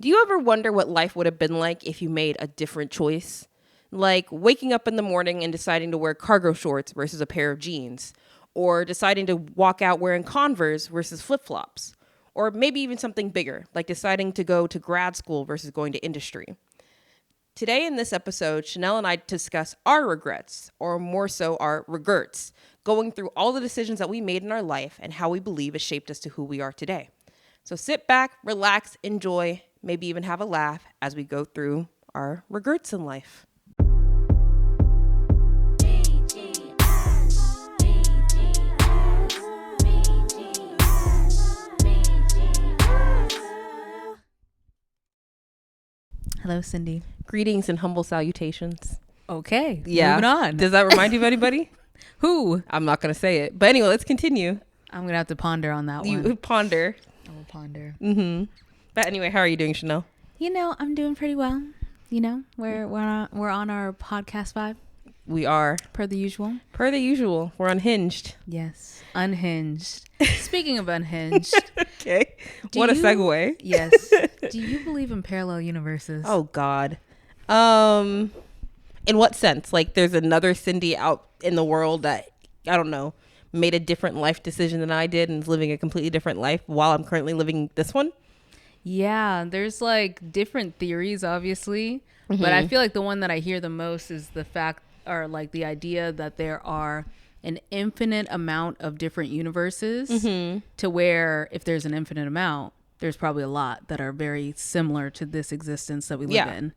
Do you ever wonder what life would have been like if you made a different choice? Like waking up in the morning and deciding to wear cargo shorts versus a pair of jeans, or deciding to walk out wearing Converse versus flip-flops, or maybe even something bigger, like deciding to go to grad school versus going to industry. Today in this episode, Chanel and I discuss our regrets, or more so our regerts, going through all the decisions that we made in our life and how we believe it shaped us to who we are today. So sit back, relax, enjoy, maybe even have a laugh as we go through our regerts in life. Hello, Cindy. Greetings and humble salutations. Okay. Yeah. Moving on. Does that remind you of anybody? Who? I'm not going to say it. But anyway, let's continue. I'm going to have to ponder on that one. You ponder. I will ponder. Mm-hmm. But anyway, how are you doing, Chanel? I'm doing pretty well. We're on our podcast vibe. We are. Per the usual. Per the usual. We're unhinged. Yes. Unhinged. Speaking of unhinged. Okay. What a segue. Yes. Do you believe in parallel universes? Oh, God. In what sense? Like there's another Cindy out in the world that, I don't know, made a different life decision than I did and is living a completely different life while I'm currently living this one? Yeah, there's like different theories, obviously. Mm-hmm. But I feel like the one that I hear the most is the fact, or like the idea that there are an infinite amount of different universes, mm-hmm. to where if there's an infinite amount, there's probably a lot that are very similar to this existence that we live in.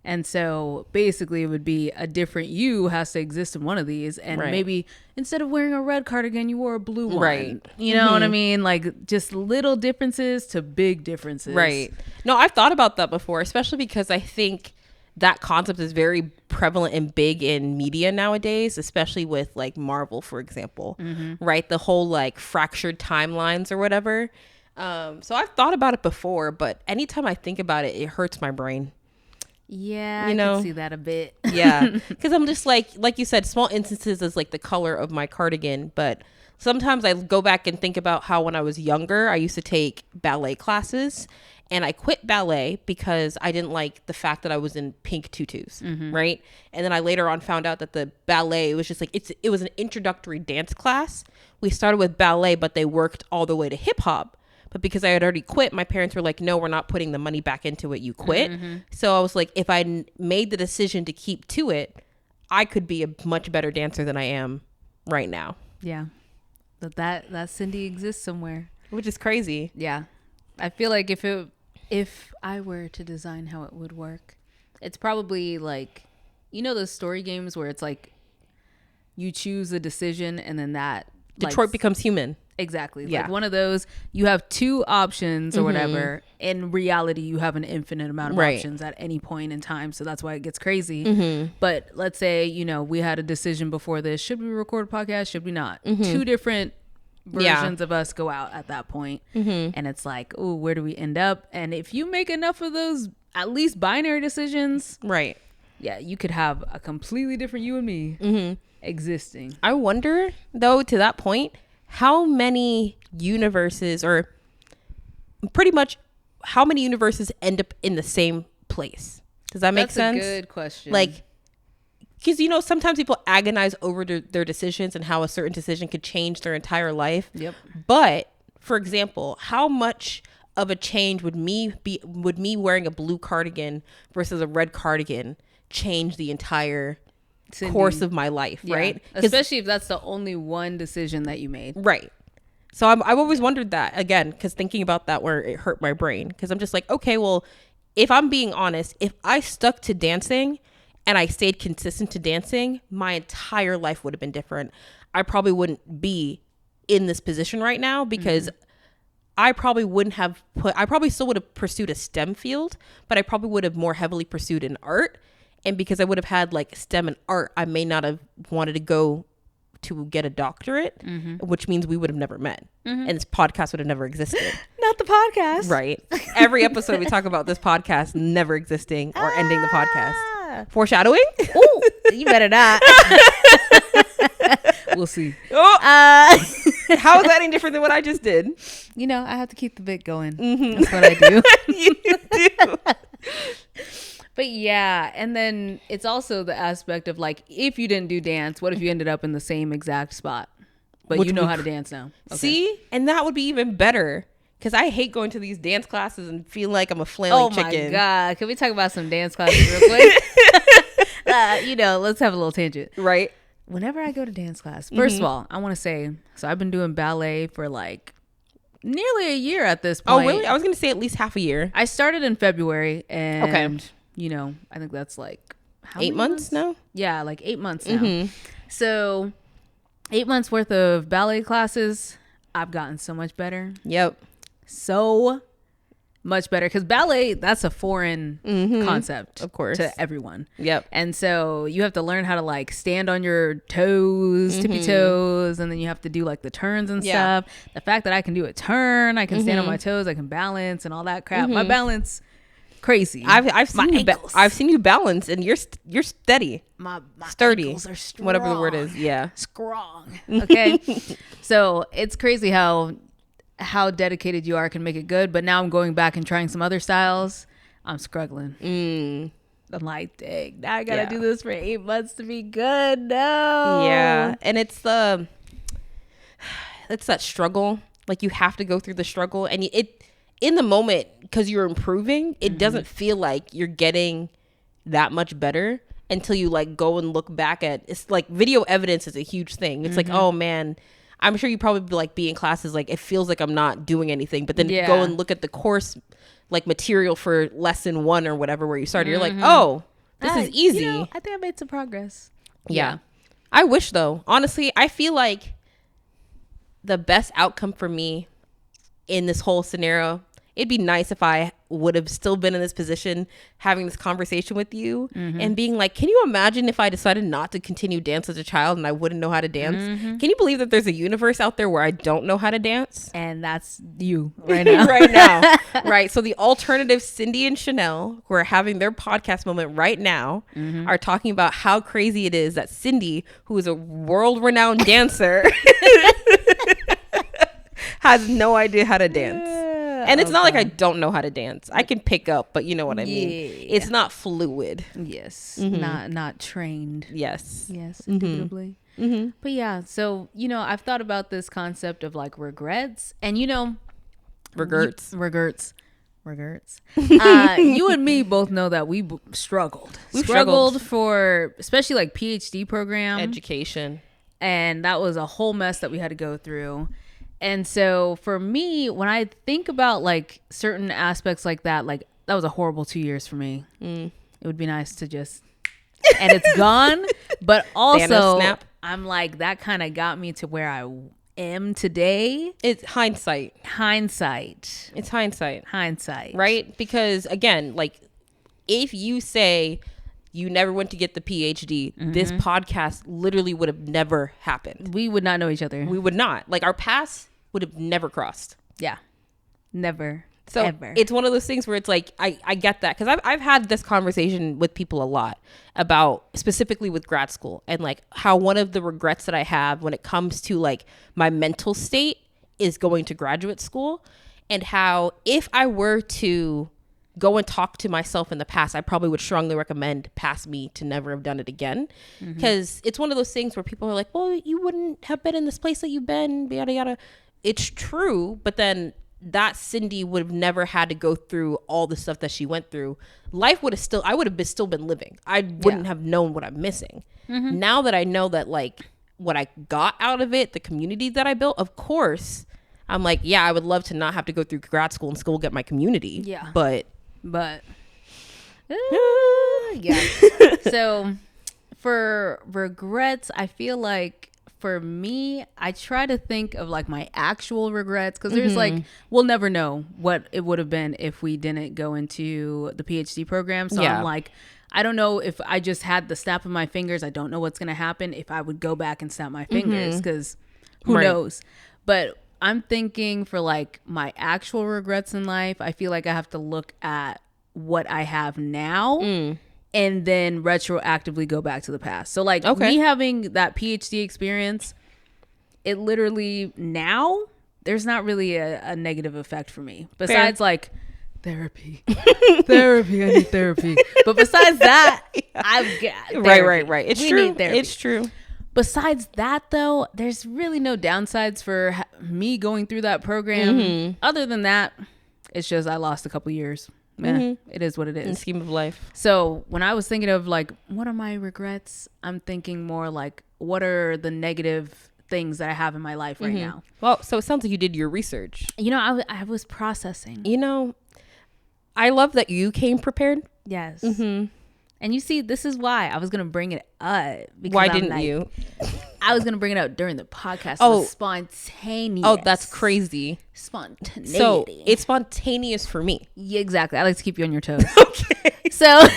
And so basically it would be a different you has to exist in one of these. And maybe instead of wearing a red cardigan, you wore a blue one. Right. You know what I mean? Like just little differences to big differences. Right. No, I've thought about that before, especially because I think that concept is very prevalent and big in media nowadays, especially with like Marvel, for example. Mm-hmm. Right. The whole like fractured timelines or whatever. So I've thought about it before, but anytime I think about it, it hurts my brain. Yeah, I can see that a bit. Yeah, because I'm just like you said, small instances is like the color of my cardigan. But sometimes I go back and think about how when I was younger, I used to take ballet classes. And I quit ballet because I didn't like the fact that I was in pink tutus, mm-hmm. right? And then I later on found out that the ballet was just like, it was an introductory dance class. We started with ballet, but they worked all the way to hip hop. But because I had already quit, my parents were like, no, we're not putting the money back into it. You quit. Mm-hmm. So I was like, if I made the decision to keep to it, I could be a much better dancer than I am right now. Yeah. But that Cindy exists somewhere. Which is crazy. Yeah. I feel like if I were to design how it would work, it's probably like, those story games where it's like you choose a decision and then that Detroit becomes human. Exactly. Yeah. Like one of those, you have two options or mm-hmm. whatever. In reality, you have an infinite amount of options at any point in time. So that's why it gets crazy. Mm-hmm. But let's say, we had a decision before this. Should we record a podcast? Should we not? Mm-hmm. Two different versions of us go out at that point. Mm-hmm. And it's like, oh, where do we end up? And if you make enough of those, at least binary decisions. Right. Yeah, you could have a completely different you and me existing. I wonder, though, to that point, how many universes, or pretty much how many universes end up in the same place? Does that make sense? That's a good question. Like, because, sometimes people agonize over their decisions and how a certain decision could change their entire life. Yep. But, for example, how much of a change would me wearing a blue cardigan versus a red cardigan change the entire course of my life, right? Especially if that's the only one decision that you made. Right. So I've always wondered that, again, because thinking about that where it hurt my brain, because I'm just like, okay, well, if I'm being honest, if I stuck to dancing and I stayed consistent to dancing, my entire life would have been different. I probably wouldn't be in this position right now because I probably still would have pursued a STEM field, but I probably would have more heavily pursued an art. And because I would have had like STEM and art, I may not have wanted to go to get a doctorate, which means we would have never met. And this podcast would have never existed. Not the podcast. Right. Every episode we talk about this podcast never existing or ending the podcast. Foreshadowing? Ooh, you better not. We'll see. Oh. How is that any different than what I just did? I have to keep the bit going. That's what I do. You do. But yeah, and then it's also the aspect of like, if you didn't do dance, what if you ended up in the same exact spot, but Which you know we- how to dance now? Okay. See, and that would be even better because I hate going to these dance classes and feel like I'm a flailing chicken. My god, can we talk about some dance classes real quick? Let's have a little tangent. Right. Whenever I go to dance class, first of all, I want to say, so I've been doing ballet for like nearly a year at this point. Oh, really? I was going to say at least half a year. I started in February, and Okay. I think that's like how 8 many months now? Yeah, like 8 months now. So 8 months worth of ballet classes. I've gotten so much better. Yep. So much better, because ballet, that's a foreign concept, Of course. to everyone. Yep. And so you have to learn how to like stand on your toes, tippy toes, and then you have to do like the turns and stuff. The fact that I can do a turn, I can stand on my toes, I can balance and all that crap. My balance, crazy. I've seen my you ankles. I've seen you balance, and you're steady, my sturdy, ankles are strong. whatever the word is. Yeah. Strong. Okay. So it's crazy how dedicated you are can make it good. But now I'm going back and trying some other styles. I'm struggling. I'm like, dang, now I gotta do this for 8 months to be good. No. Yeah, and it's that struggle. Like you have to go through the struggle, and it in the moment, because you're improving, it doesn't feel like you're getting that much better until you like go and look back at. It's like video evidence is a huge thing. It's like, oh man, I'm sure you probably like be in classes like it feels like I'm not doing anything, but then go and look at the course like material for lesson 1 or whatever where you started. You're like, oh, this is easy. I think I made some progress. Yeah. I wish though. Honestly, I feel like the best outcome for me in this whole scenario, it'd be nice if I would have still been in this position having this conversation with you and being like, can you imagine if I decided not to continue dance as a child and I wouldn't know how to dance? Can you believe that there's a universe out there where I don't know how to dance? And that's you right now. Right now. Right. So the alternative Cindy and Chanel, who are having their podcast moment right now, are talking about how crazy it is that Cindy, who is a world-renowned dancer, has no idea how to dance. And it's not like I don't know how to dance. I can pick up, but you know what I mean. It's not fluid. Yes. Not trained. Yes. Yes, indubitably. But yeah, so, I've thought about this concept of like regrets, and Regerts. You and me both know that we struggled. We struggled for, especially like PhD program. Education. And that was a whole mess that we had to go through. And so for me, when I think about like certain aspects like that was a horrible 2 years for me. It would be nice to just, and it's gone. But also, snap. I'm like, that kind of got me to where I am today. It's hindsight. It's hindsight. Right? Because again, like if you say you never went to get the PhD, this podcast literally would have never happened. We would not know each other. We would not. Like our paths would have never crossed. Yeah. Never. So ever. It's one of those things where it's like, I get that. Because I've had this conversation with people a lot about specifically with grad school and like how one of the regrets that I have when it comes to like my mental state is going to graduate school, and how if I were to go and talk to myself in the past, I probably would strongly recommend past me to never have done it again. Because it's one of those things where people are like, well, you wouldn't have been in this place that you've been, yada, yada. It's true. But then that Cindy would have never had to go through all the stuff that she went through. Life would have still been living. I wouldn't have known what I'm missing. Now that I know that like what I got out of it, the community that I built, of course, I'm like, yeah, I would love to not have to go through grad school and still get my community. Yeah. But yeah. So for regrets, I feel like for me, I try to think of like my actual regrets, because there's like, we'll never know what it would have been if we didn't go into the PhD program. So I'm like, I don't know if I just had the snap of my fingers. I don't know what's going to happen if I would go back and snap my fingers, because who knows? But I'm thinking for like my actual regrets in life, I feel like I have to look at what I have now and then retroactively go back to the past. So like me having that PhD experience, it literally now there's not really a negative effect for me besides like therapy. Therapy. I need therapy. But besides that, I've got therapy. Right. It's We true. need therapy. It's true. Besides that, though, there's really no downsides for me going through that program. Other than that, it's just I lost a couple years. It is what it In the is. scheme of life. So when I was thinking of like, what are my regrets? I'm thinking more like, what are the negative things that I have in my life right now? Well, so it sounds like you did your research. You know, I was processing. You know, I love that you came prepared. Yes. And you see, this is why I was going to bring it up. Because Why I'm didn't like, you? I was going to bring it up during the podcast. Oh. It was spontaneous. Oh, that's crazy. Spontaneity. So it's spontaneous for me. Yeah, exactly. I like to keep you on your toes. Okay. So,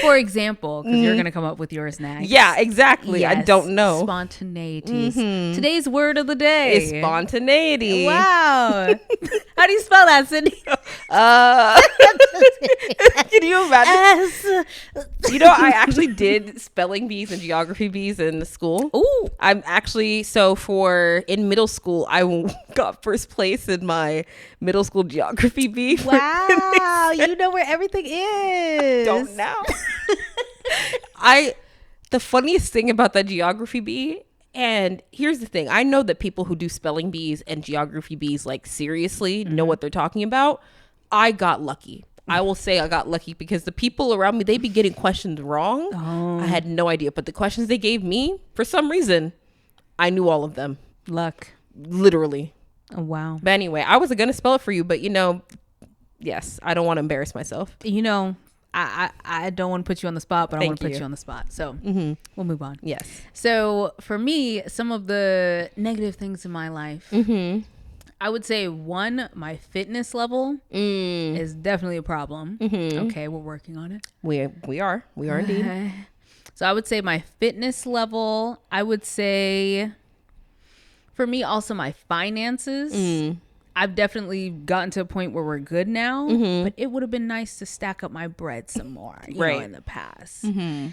for example, because you're going to come up with yours next. Yeah, exactly. I Yes, don't know. Spontaneity. Today's word of the day. It's spontaneity. Wow. How do you spell that, Sydney? Can you imagine? You know, I actually did spelling bees and geography bees in school. Ooh. I'm actually, in middle school, I got first place in my middle school geography bee. Wow. You know where everything is. Don't know. The funniest thing about that geography bee, and here's the thing, I know that people who do spelling bees and geography bees like seriously know what they're talking about. I got lucky. I will say I got lucky because the people around me, they be getting questions wrong. I had no idea, but the questions they gave me, for some reason, I knew all of them. Luck. Literally. Oh, wow. But anyway, I wasn't gonna spell it for you, but you know, yes, I don't want to embarrass myself. You know, I don't want to put you on the spot, but I Thank want to put you. you on the spot. So we'll move on. Yes. So for me, some of the negative things in my life, I would say one, my fitness level is definitely a problem. Okay, we're working on it. We are indeed. So I would say my fitness level. I would say for me also my finances. I've definitely gotten to a point where we're good now, but it would have been nice to stack up my bread some more, you know, in the past. And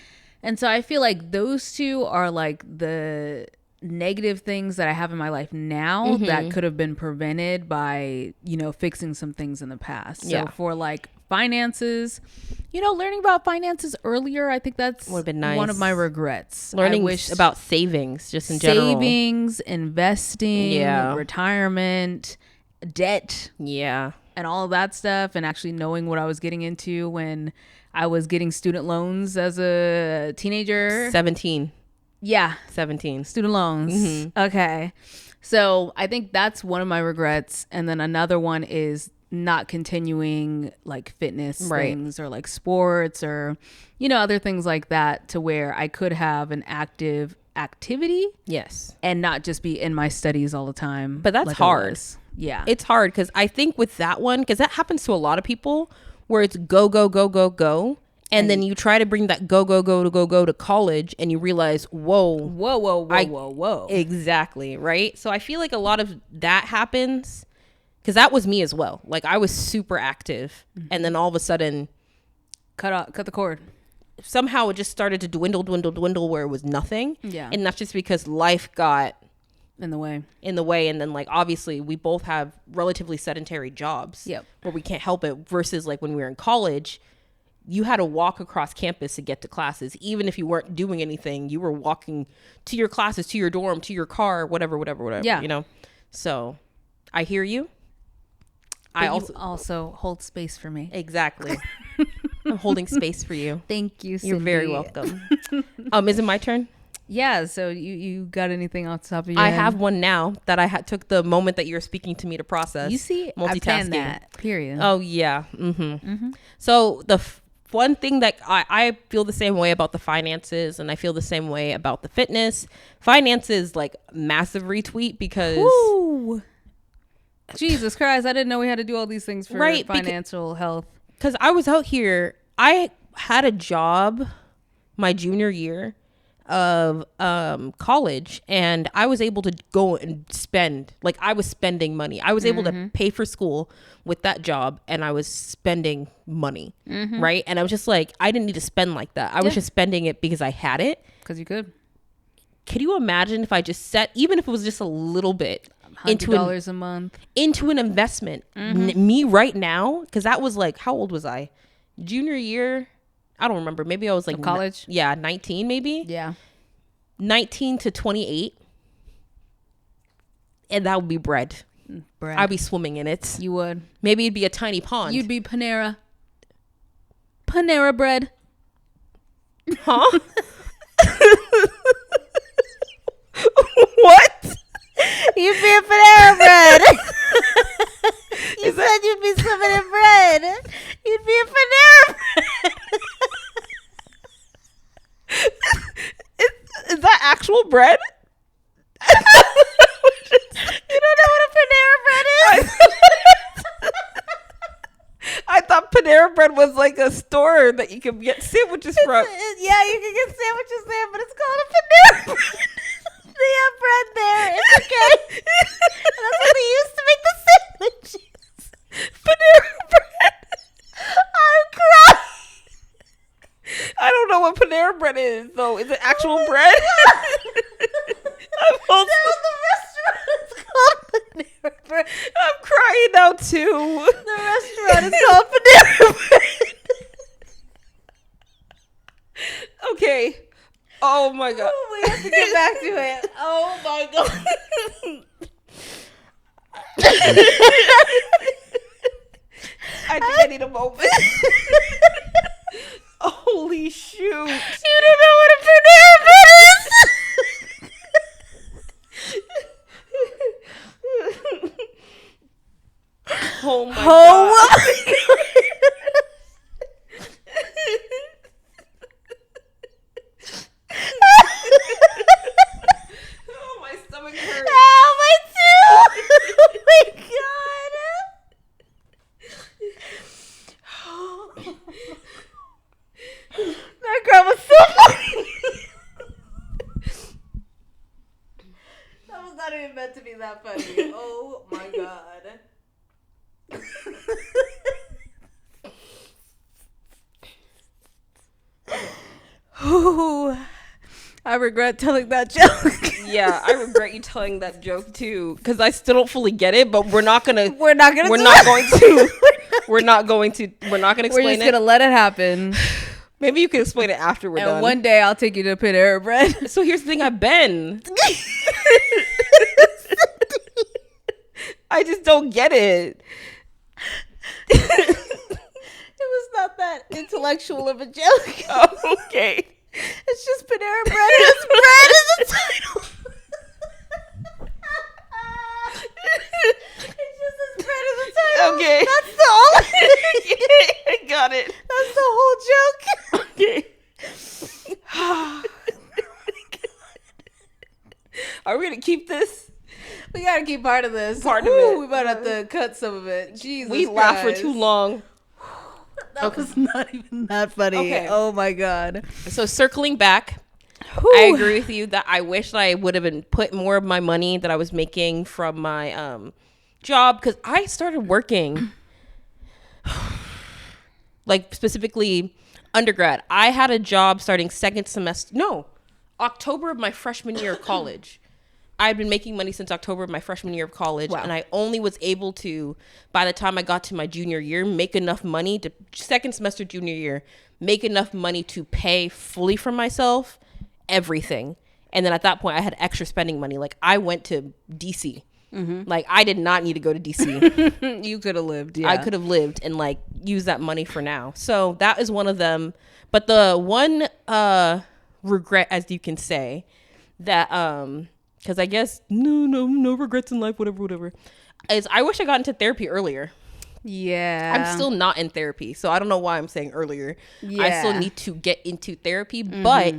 so I feel like those two are like the negative things that I have in my life now that could have been prevented by, you know, fixing some things in the past. So for like finances, you know, learning about finances earlier, I think that's Would have been nice. one of my regrets. Learning I wish about savings just in general. savings, investing, retirement, debt, and all of that stuff, and actually knowing what I was getting into when I was getting student loans as a teenager. 17. Yeah. 17. Student loans. Okay. So I think that's one of my regrets. And then another one is not continuing like fitness things or like sports or, you know, other things like that to where I could have an active activity. Yes. And not just be in my studies all the time. But that's like I hard. was. Yeah. It's hard because I think with that one, because that happens to a lot of people where it's go, go, go, go, go. And then you try to bring that go to college and you realize, whoa. Exactly. Right. So I feel like a lot of that happens because that was me as well. Like I was super active and then all of a sudden cut the cord. Somehow it just started to dwindle where it was nothing. Yeah. And that's just because life got in the way. And then like obviously we both have relatively sedentary jobs where we can't help it versus like when we were in college, you had to walk across campus to get to classes. Even if you weren't doing anything, you were walking to your classes, to your dorm, to your car, whatever, yeah. you know? So I hear you. But I also hold space for me. Exactly. I'm holding space for you. Thank you, Cindy. You're very welcome. Is it my turn? Yeah. So you got anything off the top of your head? I have one now that I took the moment that you were speaking to me to process. You see, multitasking. I planned that. Period. Oh yeah. So the one thing that I feel the same way about the finances, and I feel the same way about the fitness. Finances, like massive retweet because. Ooh. Jesus Christ! I didn't know we had to do all these things for financial health. Because I was out here, I had a job my junior year of college, and I was able to go and spend, like I was spending money. I was able to pay for school with that job, and I was spending money, right? And I was just like, I didn't need to spend like that. I was just spending it because I had it. Because you could. Could you imagine if I just even if it was just a little bit, $100 a month into an investment. Me right now, because that was like, how old was I? Junior year? I don't remember. Maybe I was like college. 19 maybe. Yeah. 19 to 28. And that would be bread. I'd be swimming in it. You would. Maybe it'd be a tiny pond. You'd be Panera bread. Huh? What? You'd be a Panera bread. You said you'd be swimming in bread. You'd be a Panera bread. Is that actual bread? You don't know what a Panera bread is? I thought Panera bread was like a store that you could get sandwiches from. Yeah, you can get sandwiches there, but it's called a Panera bread. They have bread there. It's okay. And that's what they used to make the sandwiches. Panera bread. I'm crying. I don't know what Panera bread is, though. Is it actual bread? No, the restaurant is called Panera bread. I'm crying now, too. The restaurant is called Panera bread. Okay. Oh, my God. We have to get back to it. Oh, my God. I think I need a moment. Holy shoot. You don't know what a Panera bread is? Oh my Oh God. Oh, my stomach hurts. Oh, my too. Oh my God. That girl was so funny. That was not even meant to be that funny. Oh my God. Ooh, I regret telling that joke. Yeah, I regret you telling that joke too, because I still don't fully get it. But we're not gonna. We're not gonna. We're not going to. We're not going to. We're not gonna explain We're just it. gonna let it happen. Maybe you can explain it after we're And done. one day I'll take you to Panera bread. So here's the thing. I've been. I just don't get it. It was not that intellectual of a joke. Oh, okay. It's just Panera bread. It's bread is the title. It's just as bread is the title. Okay. That's the only. I got it. That's the whole joke. Okay. Are we gonna keep this? We gotta keep part of this. Part of it. We might have to cut some of it. Jesus, We laughed for Christ. too long. That was not even that funny. Okay. Oh my God. So circling back, Whew. I agree with you that I wish that I would have been put more of my money that I was making from my job, because I started working like specifically undergrad. I had a job starting October of my freshman year of college. I'd been making money since October of my freshman year of college. Wow. And I only was able to, by the time I got to my junior year, make enough money to second semester junior year, make enough money to pay fully for myself, everything. And then at that point I had extra spending money. Like I went to DC. Mm-hmm. Like I did not need to go to DC. You could have lived. Yeah. I could have lived and like used that money for now. So that is one of them. But the one regret, as you can say, that because I guess no regrets in life, whatever, is I wish I got into therapy earlier. Yeah. I'm still not in therapy, so I don't know why I'm saying earlier. Yeah. I still need to get into therapy, but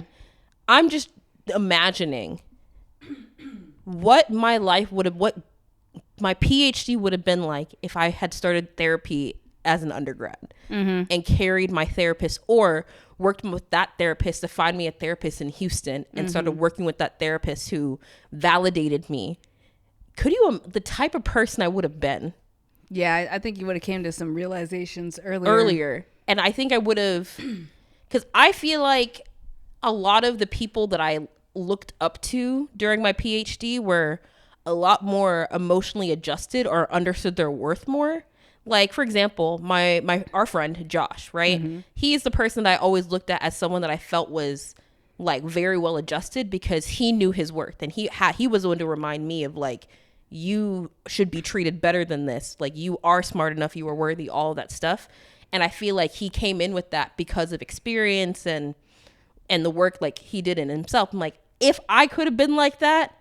I'm just imagining what my life would have, what my PhD would have been like if I had started therapy as an undergrad and carried my therapist or worked with that therapist to find me a therapist in Houston and started working with that therapist who validated me. Could you, the type of person I would have been? Yeah, I think you would have came to some realizations Earlier. And I think I would have, because I feel like a lot of the people that I looked up to during my PhD were a lot more emotionally adjusted or understood their worth more. Like, for example, our friend Josh, right? He's the person that I always looked at as someone that I felt was like very well adjusted because he knew his worth, and he was the one to remind me of like, you should be treated better than this. Like, you are smart enough, you are worthy, all of that stuff. And I feel like he came in with that because of experience and the work like he did in himself. I'm like, if I could have been like that,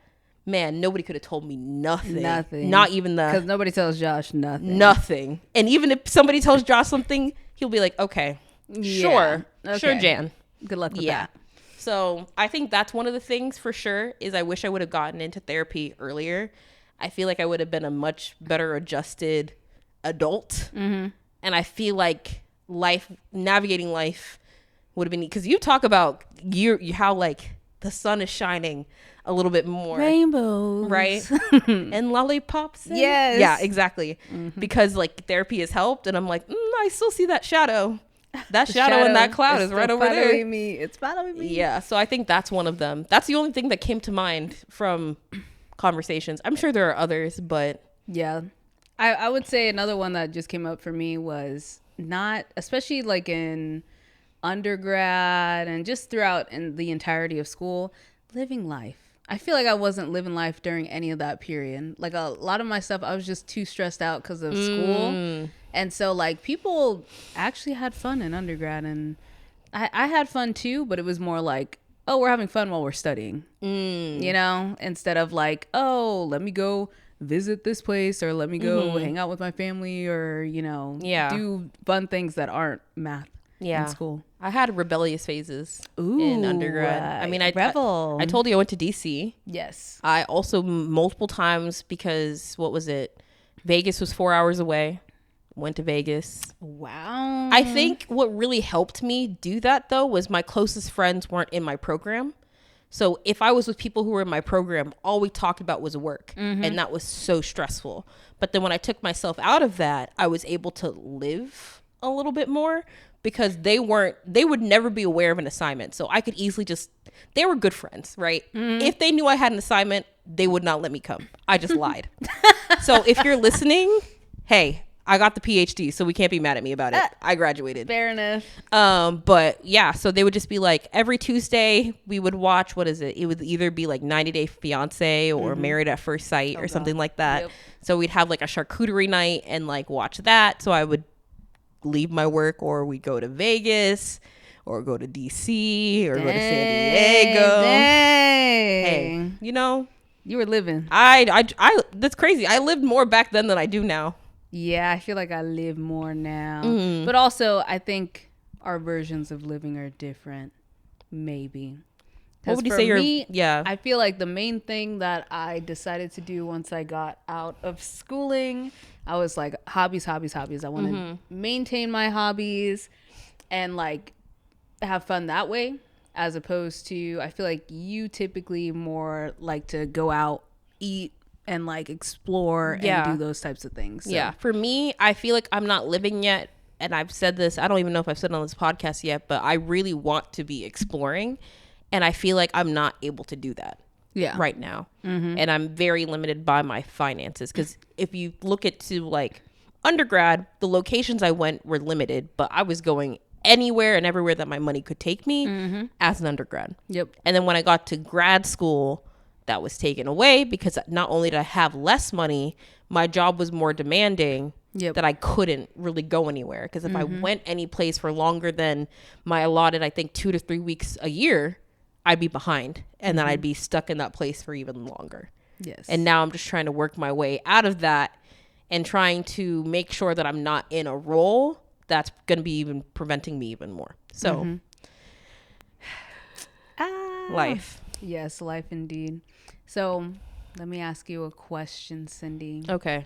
man, nobody could have told me nothing. Nothing. Not even Because nobody tells Josh nothing. Nothing. And even if somebody tells Josh something, he'll be like, okay, sure. Okay. Sure, Jan. Good luck with that. So I think that's one of the things for sure is I wish I would have gotten into therapy earlier. I feel like I would have been a much better adjusted adult. And I feel like navigating life would have been, because you talk about how like the sun is shining a little bit more, Rainbows, right? And lollipops. Yes. Yeah, exactly. Because like therapy has helped, and I'm like, I still see that shadow. That shadow in that cloud is right over there. It's following me. Yeah, so I think that's one of them. That's the only thing that came to mind from conversations. I'm sure there are others, but yeah, I would say another one that just came up for me was not, especially like in undergrad and just throughout in the entirety of school, living life. I feel like I wasn't living life during any of that period. Like a lot of my stuff, I was just too stressed out because of school. And so like people actually had fun in undergrad, and I had fun too, but it was more like, oh, we're having fun while we're studying, you know, instead of like, oh, let me go visit this place, or let me go hang out with my family, or, you know, do fun things that aren't math in school. I had rebellious phases in undergrad. I mean, I told you I went to DC. Yes. I also multiple times, because what was it? Vegas was 4 hours away. Went to Vegas. Wow. I think what really helped me do that though was my closest friends weren't in my program. So if I was with people who were in my program, all we talked about was work, and that was so stressful. But then when I took myself out of that, I was able to live a little bit more, because they would never be aware of an assignment. So I could easily they were good friends, right? If they knew I had an assignment, they would not let me come. I just lied. So if you're listening, hey, I got the PhD, so we can't be mad at me about it. I graduated. Fair enough. But yeah, so they would just be like, every Tuesday we would watch, what is it? It would either be like 90 Day Fiance or Married at First Sight or something like that. Yep. So we'd have like a charcuterie night and like watch that. So I would leave my work, or we'd go to Vegas or go to DC or go to San Diego. Hey, you know, you were living. I that's crazy. I lived more back then than I do now. Yeah, I feel like I live more now. But also, I think our versions of living are different, maybe. What would you say I feel like the main thing that I decided to do once I got out of schooling, I was like, hobbies. I want to maintain my hobbies and like have fun that way, as opposed to, I feel like you typically more like to go out, eat, and like explore and do those types of things. So. Yeah. For me, I feel like I'm not living yet. And I've said this, I don't even know if I've said it on this podcast yet, but I really want to be exploring. And I feel like I'm not able to do that right now. And I'm very limited by my finances. Because if you look at to like undergrad, the locations I went were limited, but I was going anywhere and everywhere that my money could take me as an undergrad. Yep. And then when I got to grad school, that was taken away, because not only did I have less money, my job was more demanding, that I couldn't really go anywhere. Because if I went any place for longer than my allotted, I think 2 to 3 weeks a year, I'd be behind, and then I'd be stuck in that place for even longer. Yes. And now I'm just trying to work my way out of that and trying to make sure that I'm not in a role that's going to be even preventing me even more. So life. Yes, life indeed. So let me ask you a question, Cindy. Okay.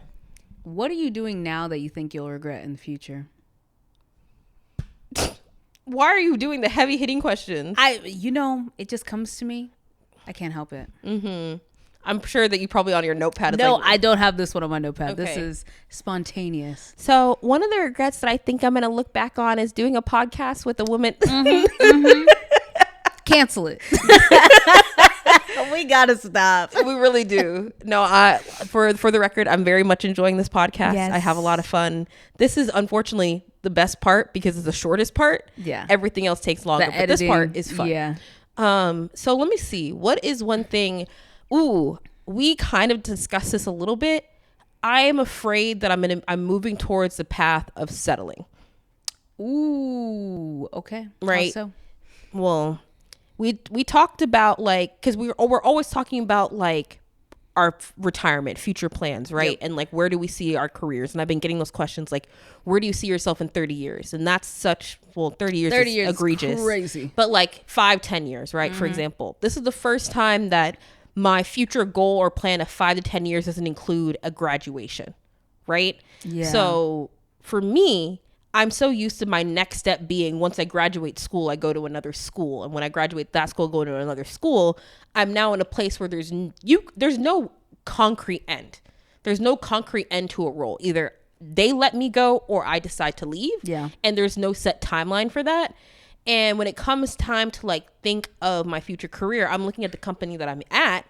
What are you doing now that you think you'll regret in the future? Why are you doing the heavy hitting questions? It just comes to me. I can't help it. I'm sure that you probably on your notepad. No, I don't have this one on my notepad. Okay. This is spontaneous. So one of the regrets that I think I'm going to look back on is doing a podcast with a woman. Cancel it. We gotta stop. We really do. No, for the record, I'm very much enjoying this podcast. Yes. I have a lot of fun. This is unfortunately the best part because it's the shortest part. Yeah. Everything else takes longer, but this part is fun. Yeah. So let me see. What is one thing? Ooh, we kind of discussed this a little bit. I am afraid that I'm moving towards the path of settling. Ooh. Okay. Right. How so? Well, we talked about like, because we're always talking about like our retirement, future plans, right? Yep. And like, where do we see our careers? And I've been getting those questions like, where do you see yourself in 30 years? And that's 30 years is egregious. Crazy. But like 5-10 years, right? For example, this is the first time that my future goal or plan of 5 to 10 years doesn't include a graduation, right? Yeah. So for me, I'm so used to my next step being once I graduate school, I go to another school. And when I graduate that school, go to another school. I'm now in a place where there's no concrete end. There's no concrete end to a role. Either they let me go or I decide to leave. Yeah. And there's no set timeline for that. And when it comes time to like think of my future career, I'm looking at the company that I'm at,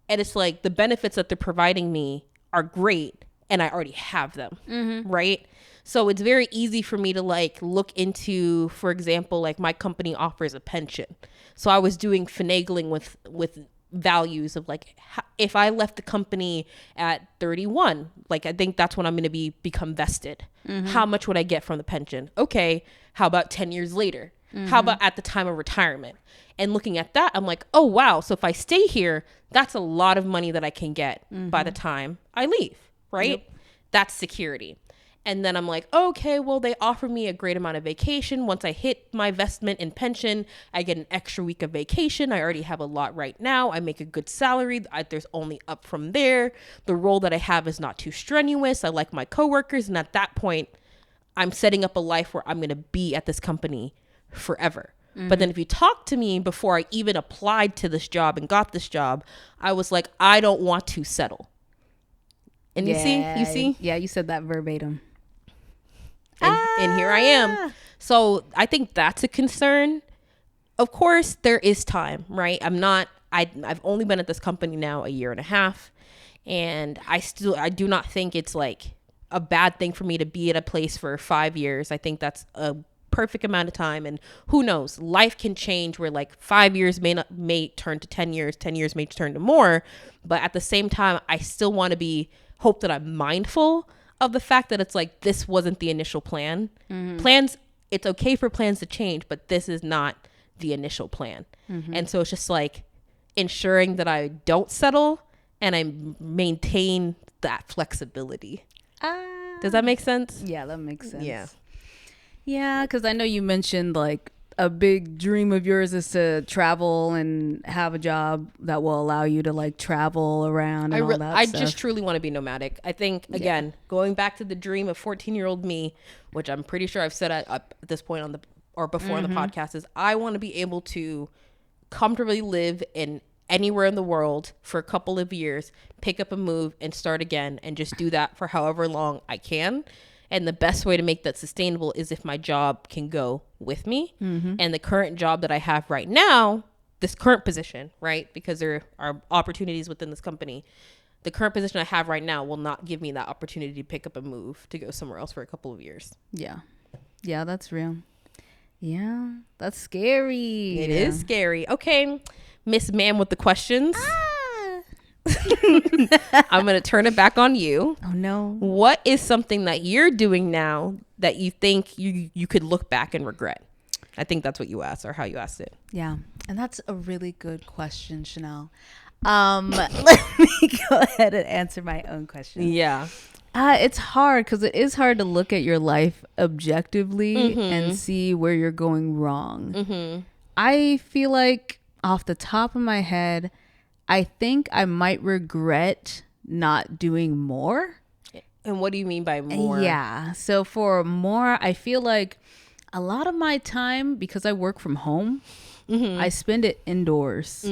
and it's like the benefits that they're providing me are great and I already have them. Right. So it's very easy for me to like look into, for example, like my company offers a pension. So I was doing finagling with values of like, if I left the company at 31, like I think that's when I'm going to become vested. How much would I get from the pension? Okay. How about 10 years later? How about at the time of retirement? And looking at that, I'm like, oh, wow. So if I stay here, that's a lot of money that I can get by the time I leave, right? Yep. That's security. And then I'm like, okay, well, they offer me a great amount of vacation. Once I hit my vestment in pension, I get an extra week of vacation. I already have a lot right now. I make a good salary. There's only up from there. The role that I have is not too strenuous. I like my coworkers. And at that point, I'm setting up a life where I'm going to be at this company forever. But then if you talk to me before I even applied to this job and got this job, I was like, I don't want to settle. And you see? Yeah, you said that verbatim. And here I am. So I think that's a concern. Of course, there is time, right? I've only been at this company now a year and a half. And I do not think it's like a bad thing for me to be at a place for 5 years. I think that's a perfect amount of time. And who knows, life can change where like 5 years may turn to 10 years, 10 years may turn to more. But at the same time, I still want to hope that I'm mindful of the fact that it's like, this wasn't the initial plan. Plans, it's okay for plans to change, but this is not the initial plan. And so it's just like ensuring that I don't settle and I maintain that flexibility. Does that make sense? Yeah, that makes sense. Yeah, because I know you mentioned like a big dream of yours is to travel and have a job that will allow you to like travel around and all that I stuff. just truly want to be nomadic. I think, again, going back to the dream of 14-year-old me, which I'm pretty sure I've said at this point on the podcast, is I want to be able to comfortably live in anywhere in the world for a couple of years, pick up a move and start again, and just do that for however long I can. And the best way to make that sustainable is if my job can go with me. And the current job that I have right now, this current position, right? Because there are opportunities within this company. The current position I have right now will not give me that opportunity to pick up a move to go somewhere else for a couple of years. Yeah. Yeah, that's real. Yeah, that's scary. It is scary. Okay, Miss Ma'am with the questions. I'm going to turn it back on you. Oh, no. What is something that you're doing now that you think you could look back and regret? I think that's what you asked, or how you asked it. Yeah. And that's a really good question, Chanel. Let me go ahead and answer my own question. Yeah. It's hard because it is hard to look at your life objectively and see where you're going wrong. I feel like off the top of my head, I think I might regret not doing more. And what do you mean by more? Yeah. So for more, I feel like a lot of my time, because I work from home, I spend it indoors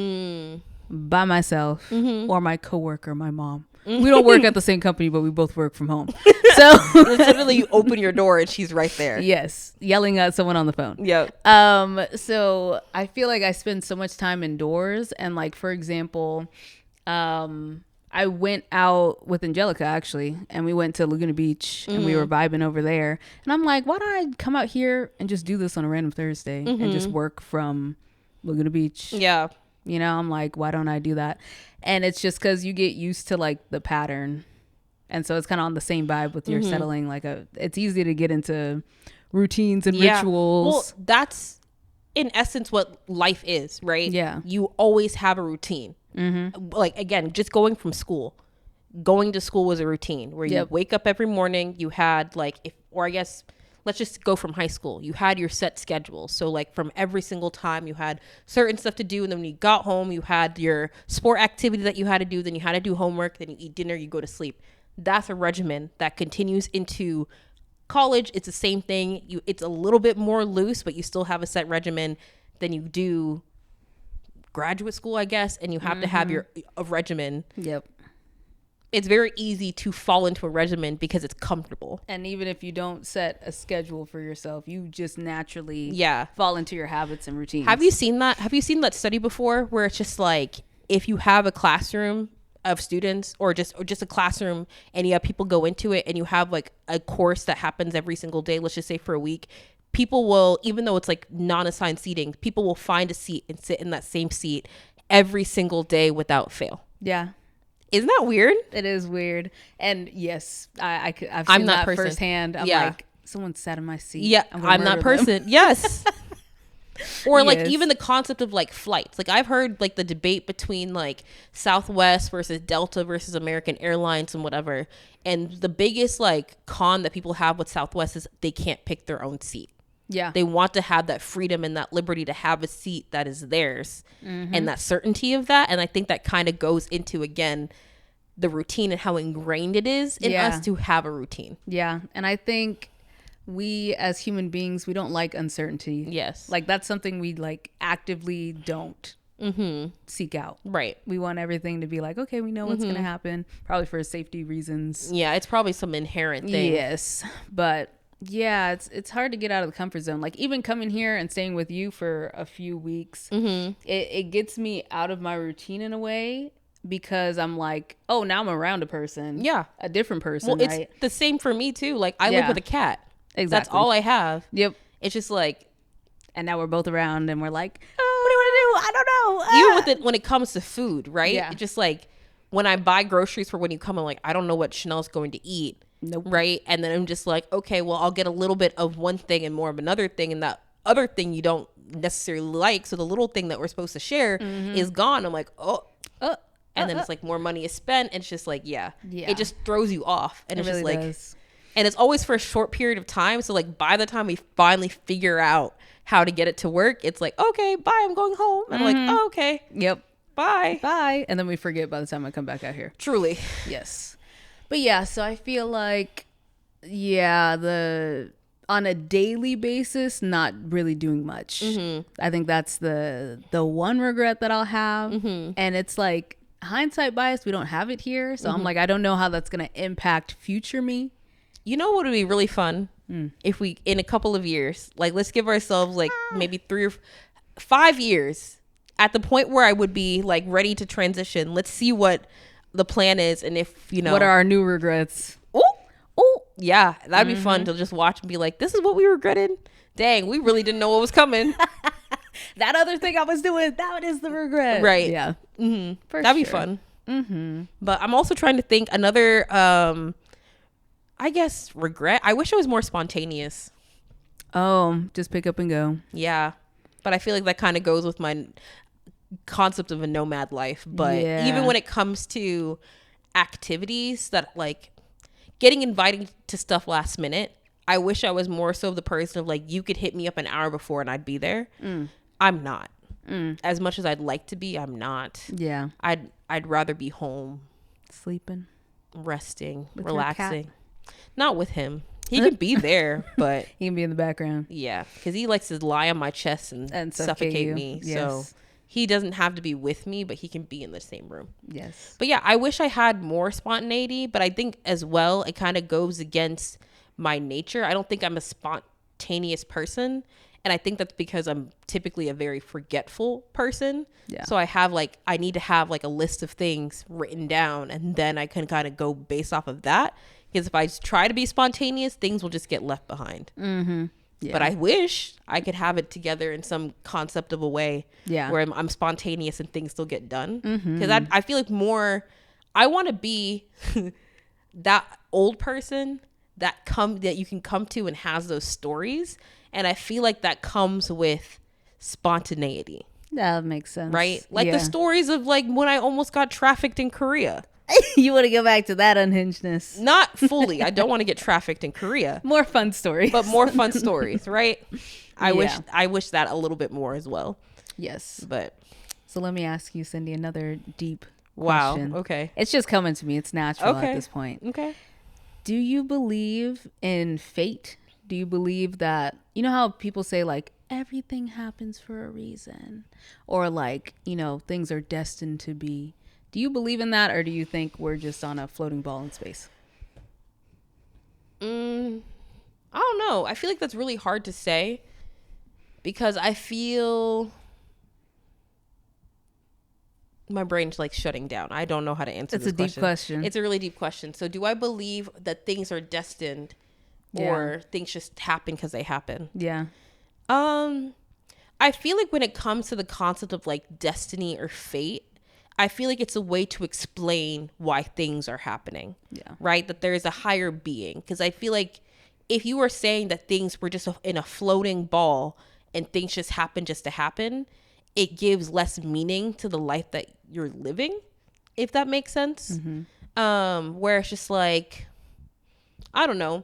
by myself or my coworker, my mom. We don't work at the same company, but we both work from home. So literally, you open your door and she's right there. yes, yelling at someone on the phone. Yep. So I feel like I spend so much time indoors, and like for example, I went out with Angelica actually, and we went to Laguna Beach and we were vibing over there. And I'm like, why don't I come out here and just do this on a random Thursday and just work from Laguna Beach? Yeah. You know, I'm like, why don't I do that? And it's just because you get used to like the pattern. And so it's kind of on the same vibe with your settling. Like it's easy to get into routines and rituals. Well, that's in essence what life is, right? Yeah. You always have a routine. Like, again, just going from school. Going to school was a routine where you wake up every morning. You had like, let's just go from high school. You had your set schedule. So like from every single time you had certain stuff to do. And then when you got home, you had your sport activity that you had to do. Then you had to do homework. Then you eat dinner, you go to sleep. That's a regimen that continues into college. It's the same thing. It's a little bit more loose, but you still have a set regimen than you do graduate school, I guess. And you have to have a regimen. Yep. It's very easy to fall into a regimen because it's comfortable. And even if you don't set a schedule for yourself, you just naturally fall into your habits and routines. Have you seen that? Have you seen that study before where it's just like, if you have a classroom of students or just a classroom and you have people go into it and you have like a course that happens every single day, let's just say for a week, people will, even though it's like non-assigned seating, people will find a seat and sit in that same seat every single day without fail. Yeah. Isn't that weird? It is weird. And yes, I've seen that firsthand. I'm like, someone sat in my seat. Yeah, I'm that person. Yes. Or like even the concept of like flights. Like I've heard like the debate between like Southwest versus Delta versus American Airlines and whatever. And the biggest like con that people have with Southwest is they can't pick their own seat. Yeah. They want to have that freedom and that liberty to have a seat that is theirs and that certainty of that. And I think that kind of goes into, again, the routine and how ingrained it is in us to have a routine. Yeah. And I think we as human beings, we don't like uncertainty. Yes. Like that's something we like actively don't seek out. Right. We want everything to be like, okay, we know what's going to happen, probably for safety reasons. Yeah. It's probably some inherent thing. Yes. But yeah, it's hard to get out of the comfort zone. Like even coming here and staying with you for a few weeks, it gets me out of my routine in a way because I'm like, oh, now I'm around a person. Yeah. A different person. Well, it's the same for me too. Like I live with a cat. Exactly. That's all I have. Yep. It's just like, and now we're both around and we're like, what do you want to do? I don't know. Even with it when it comes to food, right? Yeah. It's just like when I buy groceries for when you come, I'm like, I don't know what Chanel's going to eat. Nope. Right. And then I'm just like, okay, well, I'll get a little bit of one thing and more of another thing. And that other thing you don't necessarily like. So the little thing that we're supposed to share is gone. I'm like, and then it's like more money is spent. And it's just like, it just throws you off. And it's really just like, does. And it's always for a short period of time. So like by the time we finally figure out how to get it to work, it's like, okay, bye, I'm going home. And I'm like, oh, okay. Yep. Bye. Bye. And then we forget by the time I come back out here. Truly. Yes. But yeah, so I feel like, on a daily basis, not really doing much. I think that's the one regret that I'll have. And it's like hindsight bias, we don't have it here. So I'm like, I don't know how that's going to impact future me. You know what would be really fun? If we, in a couple of years, like let's give ourselves like maybe 3 or 5 years at the point where I would be like ready to transition. Let's see what the plan is, and if what are our new regrets? Yeah, that'd be fun to just watch and be like, this is what we regretted. Dang, we really didn't know what was coming. That other thing I was doing, that is the regret. Right. Yeah. That'd be fun. But I'm also trying to think another I guess regret. I wish it was more spontaneous. Oh, just pick up and go. Yeah, but I feel like that kind of goes with my concept of a nomad life. But even when it comes to activities that like getting invited to stuff last minute, I wish I was more so the person of like, you could hit me up an hour before and I'd be there. I'm not. As much as I'd like to be, I'm not. Yeah. I'd rather be home sleeping, resting, with relaxing. Not with him. He can be there, but he can be in the background. Yeah, because he likes to lie on my chest and suffocate me. Yes. So he doesn't have to be with me, but he can be in the same room. Yes. But yeah, I wish I had more spontaneity, but I think as well, it kind of goes against my nature. I don't think I'm a spontaneous person. And I think that's because I'm typically a very forgetful person. Yeah. So I need to have like a list of things written down, and then I can kind of go based off of that. Because if I try to be spontaneous, things will just get left behind. Mm-hmm. Yeah. But I wish I could have it together in some concept of a way where I'm spontaneous and things still get done. Because I feel like I want to be that old person that you can come to and has those stories. And I feel like that comes with spontaneity. That makes sense. Right? Like the stories of like when I almost got trafficked in Korea. You want to go back to that unhingedness? Not fully. I don't want to get trafficked in Korea. More fun stories. But more fun stories, right? I wish that a little bit more as well. Yes. But so let me ask you, Cindy, another deep question. Wow. Okay. It's just coming to me. It's natural at this point. Okay. Do you believe in fate? Do you believe that, you know how people say like everything happens for a reason, or like, you know, things are destined to be? Do you believe in that, or do you think we're just on a floating ball in space? I don't know. I feel like that's really hard to say because I feel my brain's like shutting down. I don't know how to answer this question. It's a deep question. It's a really deep question. So do I believe that things are destined or things just happen because they happen? Yeah. I feel like when it comes to the concept of like destiny or fate, I feel like it's a way to explain why things are happening. Yeah. Right? That there is a higher being. Because I feel like if you were saying that things were just in a floating ball and things just happen just to happen, it gives less meaning to the life that you're living, if that makes sense. Mm-hmm. Where it's just like, I don't know,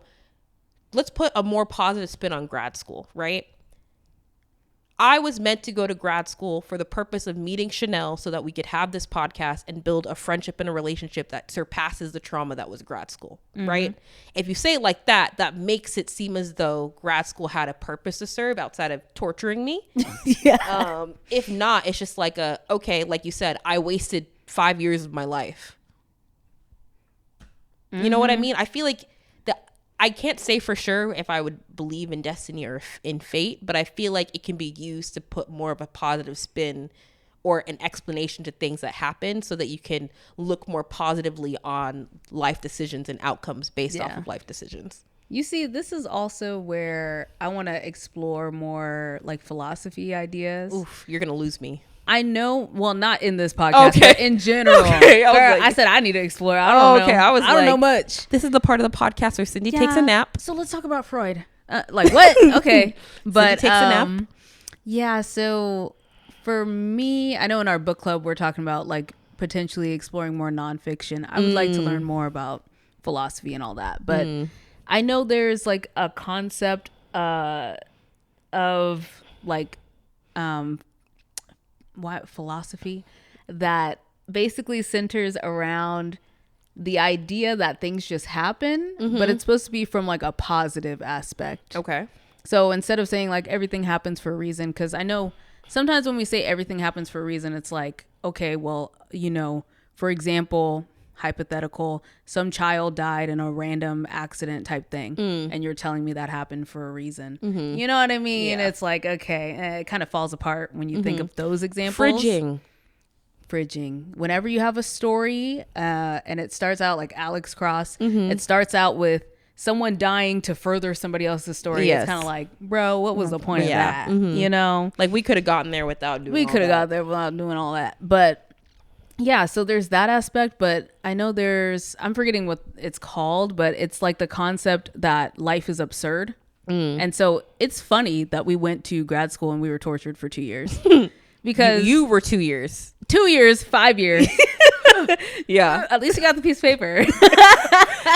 let's put a more positive spin on grad school, right? I was meant to go to grad school for the purpose of meeting Chanel so that we could have this podcast and build a friendship and a relationship that surpasses the trauma that was grad school, right? If you say it like that, that makes it seem as though grad school had a purpose to serve outside of torturing me. If not, it's just like okay, like you said, I wasted 5 years of my life. You know what I mean? I feel like I can't say for sure if I would believe in destiny or in fate, but I feel like it can be used to put more of a positive spin or an explanation to things that happen so that you can look more positively on life decisions and outcomes based off of life decisions. You see, this is also where I want to explore more like philosophy ideas. Oof, you're going to lose me. I know, well, not in this podcast, but in general. Okay, I said I need to explore. I don't know. I don't know much. This is the part of the podcast where Cindy takes a nap. So let's talk about Freud. Like what? Okay, but Cindy takes a nap. Yeah. So for me, I know in our book club we're talking about like potentially exploring more nonfiction. I would like to learn more about philosophy and all that, but I know there's like a concept of like philosophy that basically centers around the idea that things just happen, but it's supposed to be from like a positive aspect. Okay. So instead of saying like everything happens for a reason, because I know sometimes when we say everything happens for a reason, it's like, okay, well, you know, for example, hypothetical, some child died in a random accident type thing, and you're telling me that happened for a reason. You know what I mean? Yeah. It's like, okay, it kind of falls apart when you think of those examples. Fridging. Whenever you have a story and it starts out like Alex Cross, it starts out with someone dying to further somebody else's story. Yes. It's kind of like, bro, what was the point of that? You know? Like we could have gotten there without doing all that. But yeah, so there's that aspect, but I know I'm forgetting what it's called, but it's like the concept that life is absurd. And so it's funny that we went to grad school and we were tortured for 2 years. Because you were 2 years. 2 years, 5 years. Yeah. At least you got the piece of paper.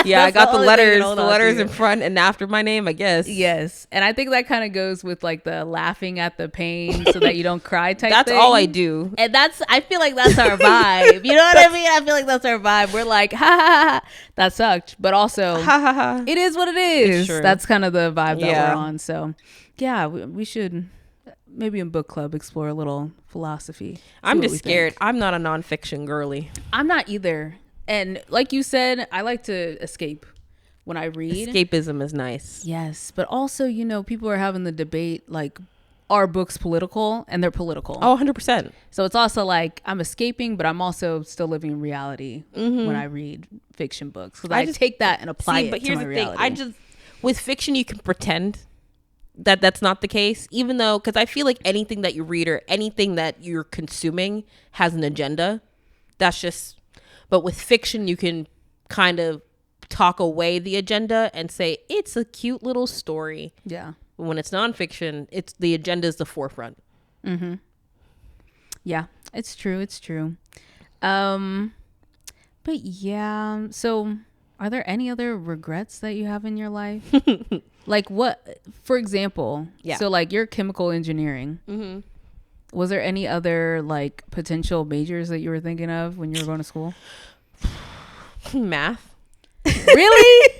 Yeah, I got the letters in front and after my name, I guess. Yes. And I think that kind of goes with like the laughing at the pain so that you don't cry type That's thing. all I do. And I feel like that's our vibe. You know what I mean? I feel like that's our vibe. We're like, ha ha ha, that sucked. But also, ha ha ha, it is what it is. That's kind of the vibe that we're on. So yeah, we should maybe in book club explore a little philosophy. I'm just scared. I'm not a nonfiction girly. I'm not either. And like you said, I like to escape when I read. Escapism is nice. Yes, but also, you know, people are having the debate like, are books political? And they're political. Oh, 100%. So it's also like I'm escaping, but I'm also still living in reality when I read fiction books, because I just take that and apply it to my reality. I just, with fiction, you can pretend that that's not the case, even though, because I feel like anything that you read or anything that you're consuming has an agenda. That's just, but with fiction, you can kind of talk away the agenda and say it's a cute little story. Yeah. When it's nonfiction, it's the agenda is the forefront. Mm-hmm. Yeah, it's true. It's true. But yeah, so are there any other regrets that you have in your life? Like what, for example, so like your chemical engineering, was there any other like potential majors that you were thinking of when you were going to school? Math. Really?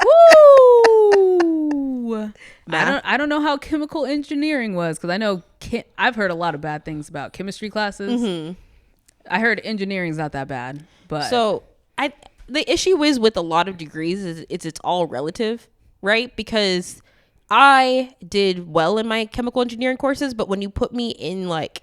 Woo! I don't know how chemical engineering was, because I know I've heard a lot of bad things about chemistry classes. I heard engineering's not that bad, but so the issue is with a lot of degrees is it's all relative, right? Because I did well in my chemical engineering courses, but when you put me in like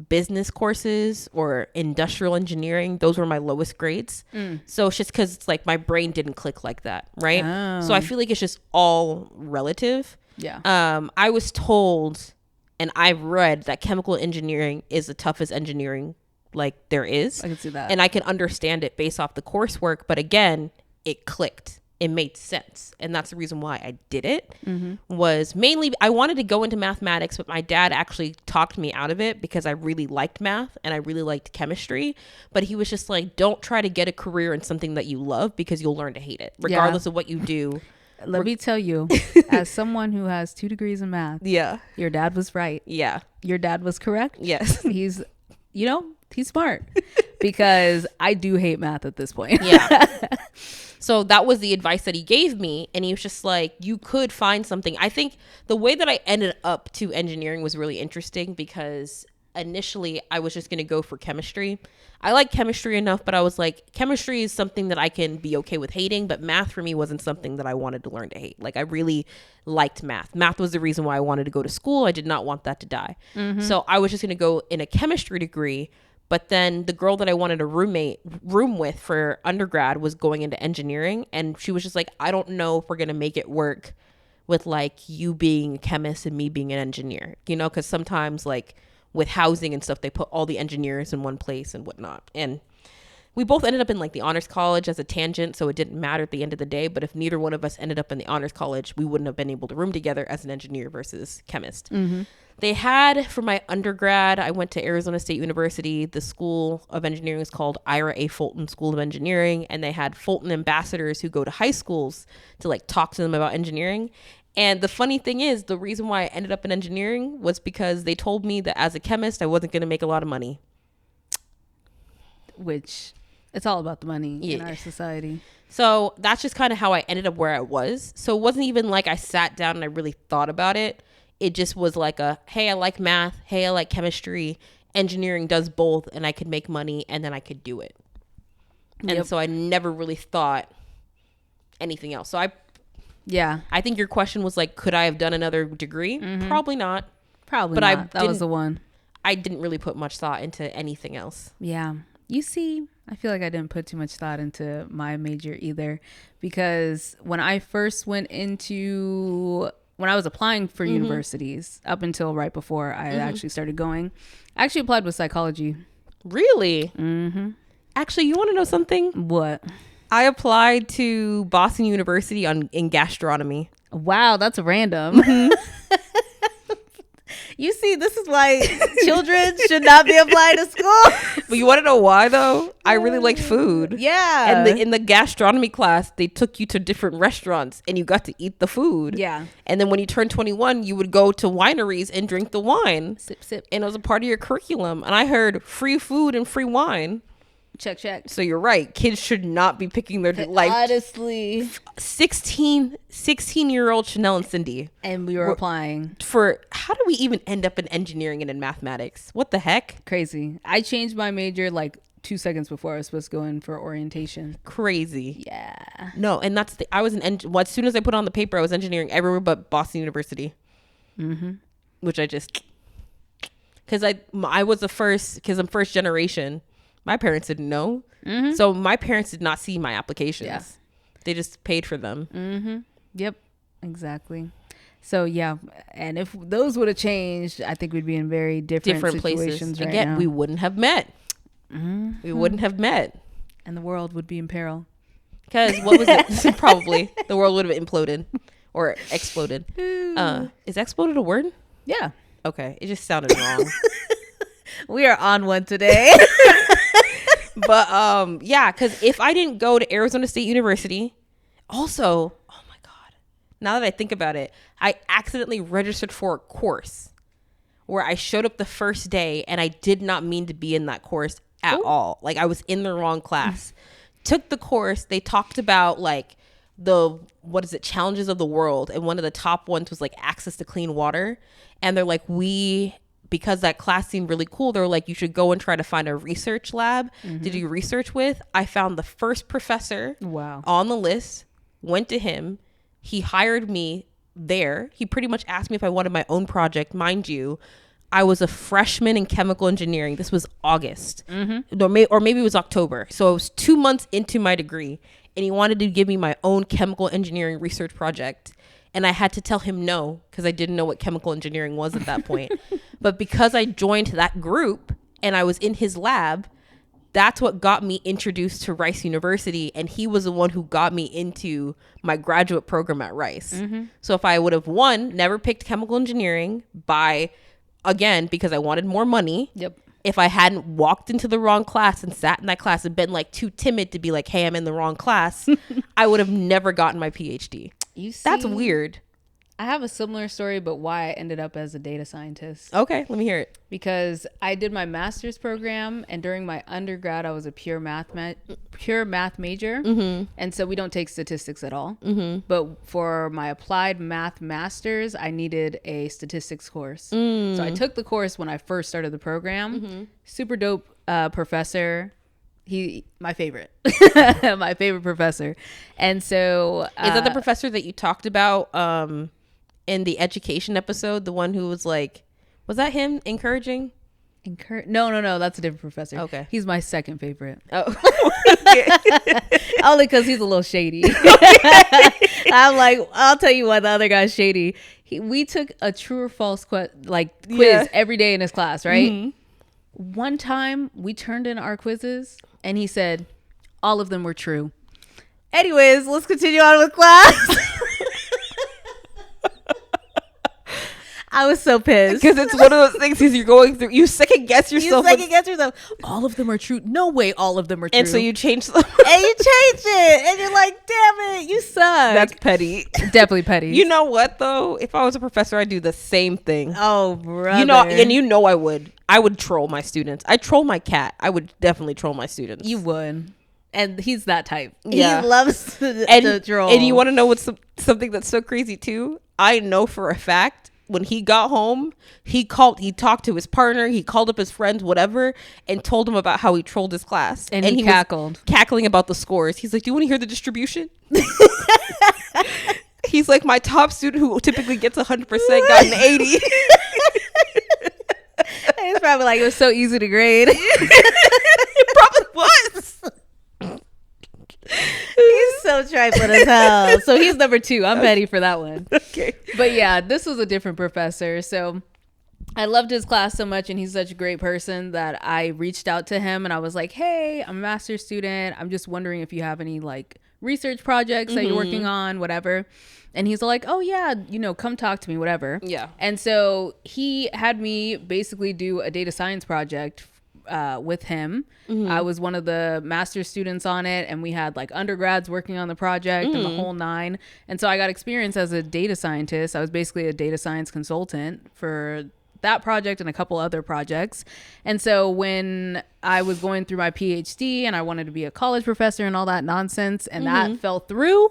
business courses or industrial engineering, those were my lowest grades. So it's just because it's like my brain didn't click like that, right? So I feel like it's just all relative. I was told, and I've read, that chemical engineering is the toughest engineering like there is. I can see that, and I can understand it based off the coursework, but again, it clicked. It made sense, and that's the reason why I did it. Was mainly I wanted to go into mathematics, but my dad actually talked me out of it because I really liked math and I really liked chemistry, but he was just like, don't try to get a career in something that you love, because you'll learn to hate it regardless of what you do. Let me tell you, as someone who has 2 degrees in math, your dad was right. Your dad was correct. Yes. He's, you know, he's smart, because I do hate math at this point. So that was the advice that he gave me. And he was just like, you could find something. I think the way that I ended up to engineering was really interesting, because initially I was just going to go for chemistry. I like chemistry enough, but I was like, chemistry is something that I can be okay with hating, but math for me wasn't something that I wanted to learn to hate. Like, I really liked math. Math was the reason why I wanted to go to school. I did not want that to die. So I was just going to go in a chemistry degree. But then the girl that I wanted to room with for undergrad was going into engineering. And she was just like, I don't know if we're going to make it work with like you being a chemist and me being an engineer, you know, because sometimes like with housing and stuff, they put all the engineers in one place and whatnot. And we both ended up in like the honors college as a tangent, so it didn't matter at the end of the day. But if neither one of us ended up in the honors college, we wouldn't have been able to room together as an engineer versus chemist. They had, for my undergrad, I went to Arizona State University. The School of Engineering is called Ira A. Fulton School of Engineering. And they had Fulton ambassadors who go to high schools to like talk to them about engineering. And the funny thing is, the reason why I ended up in engineering was because they told me that as a chemist, I wasn't going to make a lot of money. Which, it's all about the money in our society. So that's just kind of how I ended up where I was. So it wasn't even like I sat down and I really thought about it. It just was like hey, I like math. Hey, I like chemistry. Engineering does both, and I could make money, and then I could do it. And so I never really thought anything else. So I think your question was like, could I have done another degree? Probably not. But that was the one. I didn't really put much thought into anything else. Yeah. You see, I feel like I didn't put too much thought into my major either, because when I first when I was applying for universities, up until right before I actually started going, I actually applied with psychology. Really? Actually, you want to know something? What? I applied to Boston University in gastronomy. Wow, that's random. You see, this is why children should not be applying to school. But you want to know why, though? I really liked food. Yeah. And in the gastronomy class, they took you to different restaurants and you got to eat the food. Yeah. And then when you turned 21, you would go to wineries and drink the wine. Sip, sip. And it was a part of your curriculum. And I heard free food and free wine. Check. So you're right. Kids should not be picking their life. Honestly. 16-year-old Chanel and Cindy. And we were applying. For how do we even end up in engineering and in mathematics? What the heck? Crazy. I changed my major like 2 seconds before I was supposed to go in for orientation. Crazy. Yeah. No, and that's the, I was as soon as I put on the paper, I was engineering everywhere but Boston University. Mm-hmm. Which I just, because I was the first, because I'm first generation. My parents didn't know. Mm-hmm. So my parents did not see my applications. Yeah. They just paid for them. Mm-hmm. Yep, exactly. So yeah, and if those would have changed, I think we'd be in very different situations places. Right Again, now. we wouldn't have met. Mm-hmm. We wouldn't have met. And the world would be in peril. Because what was it? Probably. The world would have imploded or exploded. Is exploded a word? Yeah. Okay. It just sounded wrong. We are on one today. But yeah, because if I didn't go to Arizona State University, also, oh my God, now that I think about it, I accidentally registered for a course where I showed up the first day and I did not mean to be in that course at all. Like I was in the wrong class. Took the course. They talked about like challenges of the world. And one of the top ones was like access to clean water. And they're like, because that class seemed really cool, they were like, you should go and try to find a research lab to do research with. I found the first professor on the list, went to him. He hired me there. He pretty much asked me if I wanted my own project. Mind you, I was a freshman in chemical engineering. This was August, or maybe it was October. So it was 2 months into my degree, and he wanted to give me my own chemical engineering research project. And I had to tell him no, because I didn't know what chemical engineering was at that point. But because I joined that group and I was in his lab, that's what got me introduced to Rice University. And he was the one who got me into my graduate program at Rice. Mm-hmm. So if I would have never picked chemical engineering because I wanted more money. Yep. If I hadn't walked into the wrong class and sat in that class and been like too timid to be like, hey, I'm in the wrong class, I would have never gotten my PhD. You see, that's weird. I have a similar story, but why I ended up as a data scientist. Okay, let me hear it. Because I did my master's program, and during my undergrad, I was a pure math major. Mm-hmm. And so we don't take statistics at all. Mm-hmm. But for my applied math master's, I needed a statistics course. So I took the course when I first started the program. Mm-hmm. Super dope professor. My favorite professor. And so is that the professor that you talked about in the education episode, the one who was like, was that him encouraging? No, that's a different professor. Okay, he's my second favorite. Oh. Only because he's a little shady. I'm like, I'll tell you why the other guy's shady. We took a true or false quiz every day in his class, right? Mm-hmm. One time we turned in our quizzes and he said all of them were true. Anyways, let's continue on with class. I was so pissed. Because it's one of those things you're going through. You second guess yourself. All of them are true. No way all of them are true. And so you change them. And you change it. And you're like, damn it, you suck. That's petty. Definitely petty. You know what, though? If I was a professor, I'd do the same thing. Oh, brother. I would. I would troll my students. I troll my cat. I would definitely troll my students. You would. And he's that type. Yeah. He loves to troll. And you want to know what's something that's so crazy, too? I know for a fact, when he got home, he talked to his partner, he called up his friends, whatever, and told them about how he trolled his class. And he cackled. Was cackling about the scores. He's like, do you want to hear the distribution? He's like, my top student who typically gets 100% got an 80. He's probably like, it was so easy to grade. It probably was. He's so trifling as hell. So he's number 2. I'm petty for that one. Okay. But yeah, this was a different professor. So I loved his class so much, and he's such a great person that I reached out to him and I was like, hey, I'm a master's student. I'm just wondering if you have any like research projects that you're working on, whatever. And he's like, oh yeah, come talk to me, whatever. Yeah. And so he had me basically do a data science project with him. I was one of the master's students on it, and we had like undergrads working on the project and the whole 9. And so I got experience as a data scientist. I was basically a data science consultant for that project and a couple other projects. And so when I was going through my PhD and I wanted to be a college professor and all that nonsense, and that fell through,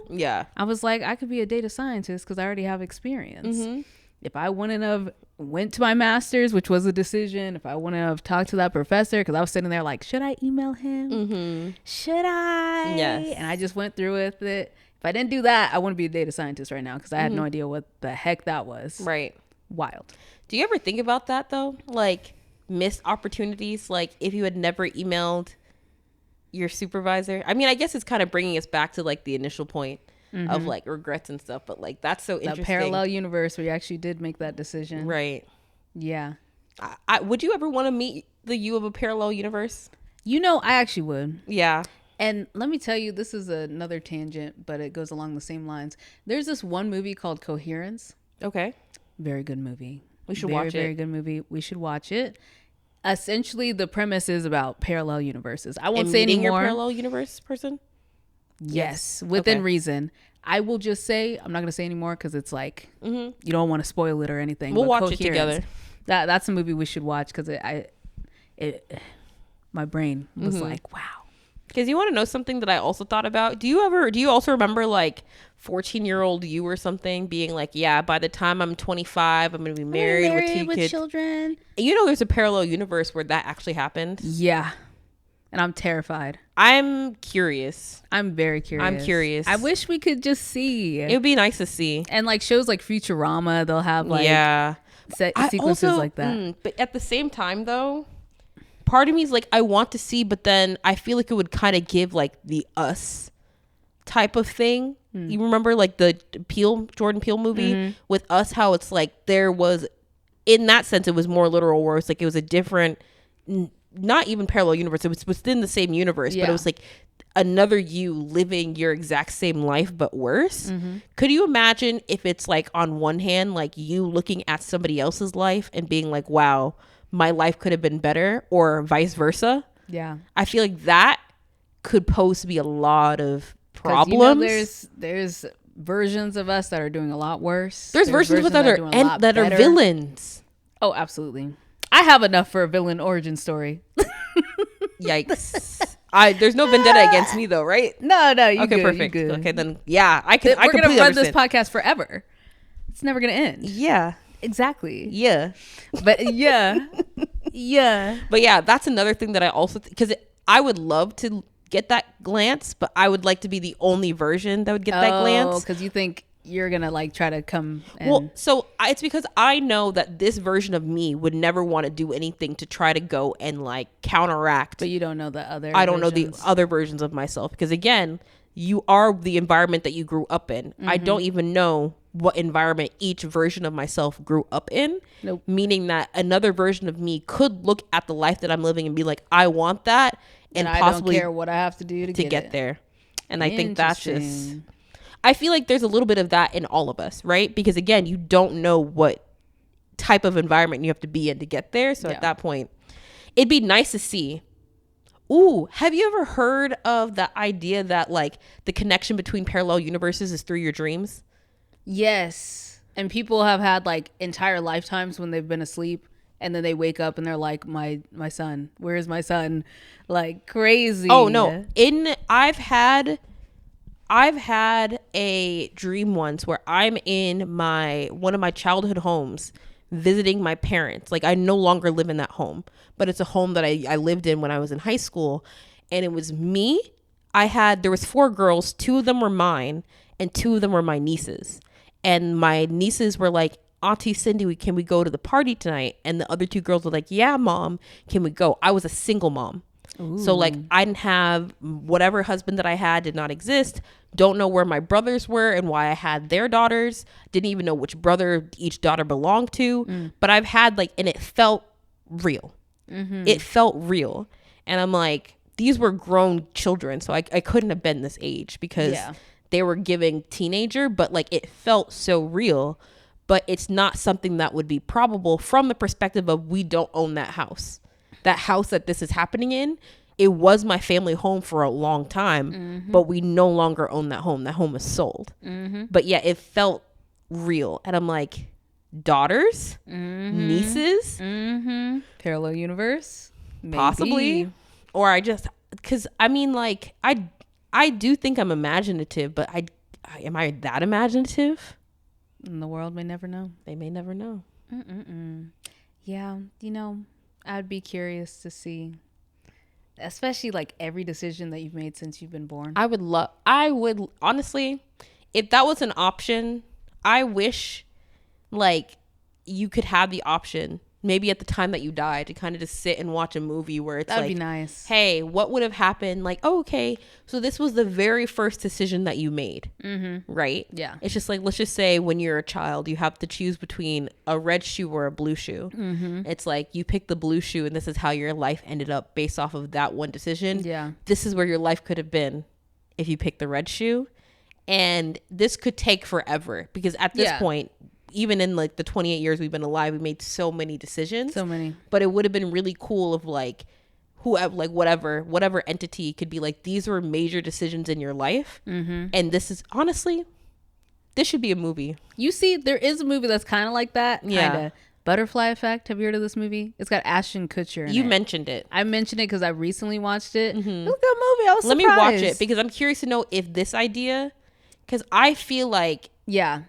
I was like, I could be a data scientist because I already have experience. If I wouldn't have went to my master's, which was a decision, if I wouldn't have talked to that professor, because I was sitting there like, should I email him? Should I? Yes. And I just went through with it. If I didn't do that, I wouldn't be a data scientist right now because I had no idea what the heck that was. Right. Wild. Do you ever think about that though? Like missed opportunities? Like if you had never emailed your supervisor? I mean, I guess it's kind of bringing us back to like the initial point of like regrets and stuff, but like that's so interesting. That parallel universe where you actually did make that decision. Right. Yeah. Would you ever want to meet the you of a parallel universe? You know, I actually would. Yeah. And let me tell you, this is another tangent, but it goes along the same lines. There's this one movie called Coherence. Okay. Very good movie. We should watch it. Very good movie. We should watch it. Essentially, the premise is about parallel universes. I won't say anymore. Your parallel universe person? Yes, within reason. I will just say, I'm not going to say anymore because it's like, you don't want to spoil it or anything. We'll watch it together. That's a movie we should watch because my brain was like, wow. Because you want to know something that I also thought about? Do you also remember like 14-year-old you or something being like, yeah, by the time I'm 25, I'm going to be married with 2 kids. Children. You know, there's a parallel universe where that actually happened. Yeah. And I'm terrified. I'm curious. I'm very curious. I'm curious. I wish we could just see. It would be nice to see. And like shows like Futurama, they'll have like sequences like that. But at the same time though, part of me is like, I want to see, but then I feel like it would kind of give like the Us type of thing. You remember like the Jordan Peele movie with Us, how it's like there was, in that sense, it was more literal where it's like it was a different, not even parallel universe. It was within the same universe, but it was like another you living your exact same life, but worse. Could you imagine if it's like on one hand, like you looking at somebody else's life and being like, wow, my life could have been better, or vice versa? Yeah. I feel like that could pose to be a lot of problems. You know, there's versions of us that are doing a lot worse. There's versions of us that are villains. Oh, absolutely. I have enough for a villain origin story. Yikes. There's no vendetta against me though, right? No, you okay, good, perfect. You good. Okay, then yeah, I can. We're gonna run this podcast forever. It's never gonna end. Yeah, exactly. Yeah, but yeah. But yeah, that's another thing that I also because I would love to get that glance, but I would like to be the only version that would get that glance. Because you think you're gonna like try to come and... Well, so it's because I know that this version of me would never want to do anything to try to go and like counteract. But you don't know the other I don't know the other versions of myself, because again, you are the environment that you grew up in. I don't even know what environment each version of myself grew up in. Nope. Meaning that another version of me could look at the life that I'm living and be like, I want that, and possibly I don't care what I have to do to get there. And I think that's just, I feel like there's a little bit of that in all of us, right? Because again, you don't know what type of environment you have to be in to get there. So at that point, it'd be nice to see. Ooh, have you ever heard of the idea that like the connection between parallel universes is through your dreams? Yes. And people have had like entire lifetimes when they've been asleep, and then they wake up and they're like, my son, where is my son? Like crazy. Oh no. I've had a dream once where I'm in one of my childhood homes visiting my parents. Like I no longer live in that home, but it's a home that I lived in when I was in high school, and it was me. There was 4 girls, 2 of them were mine and 2 of them were my nieces. And my nieces were like, Auntie Cindy, can we go to the party tonight? And the other 2 girls were like, yeah, Mom, can we go? I was a single mom. Ooh. So like I didn't have, whatever husband that I had did not exist. Don't know where my brothers were and why I had their daughters. Didn't even know which brother each daughter belonged to. But I've had like, and it felt real. It felt real. And I'm like, these were grown children. So I couldn't have been this age because they were giving teenager, but like it felt so real. But it's not something that would be probable from the perspective of we don't own that house. That house that this is happening in, it was my family home for a long time, but we no longer own that home. That home is sold. But yeah, it felt real. And I'm like, daughters, nieces, parallel universe, maybe. possibly, or I just because I mean, like I do think I'm imaginative, but I am I that imaginative? And the world may never know. They may never know. Yeah, I'd be curious to see, especially like every decision that you've made since you've been born. I would honestly, if that was an option, I wish like you could have the option maybe at the time that you die to kind of just sit and watch a movie where it's That'd like, be nice. hey, what would have happened? Like, oh, okay, so this was the very first decision that you made, right? Yeah. It's just like, let's just say when you're a child, you have to choose between a red shoe or a blue shoe. It's like you pick the blue shoe and this is how your life ended up based off of that one decision. Yeah. This is where your life could have been if you picked the red shoe. And this could take forever because at this point, even in like the 28 years we've been alive, we made so many decisions. So many. But it would have been really cool if like whoever, like whatever entity could be like, these were major decisions in your life. And this is honestly, this should be a movie. You see, there is a movie that's kind of like that. Yeah. Kinda. Butterfly Effect. Have you heard of this movie? It's got Ashton Kutcher in You it. mentioned it. I mentioned it because I recently watched it. It was a good movie. I was Let me surprised. watch it because I'm curious to know if this idea, because I feel like, Yeah.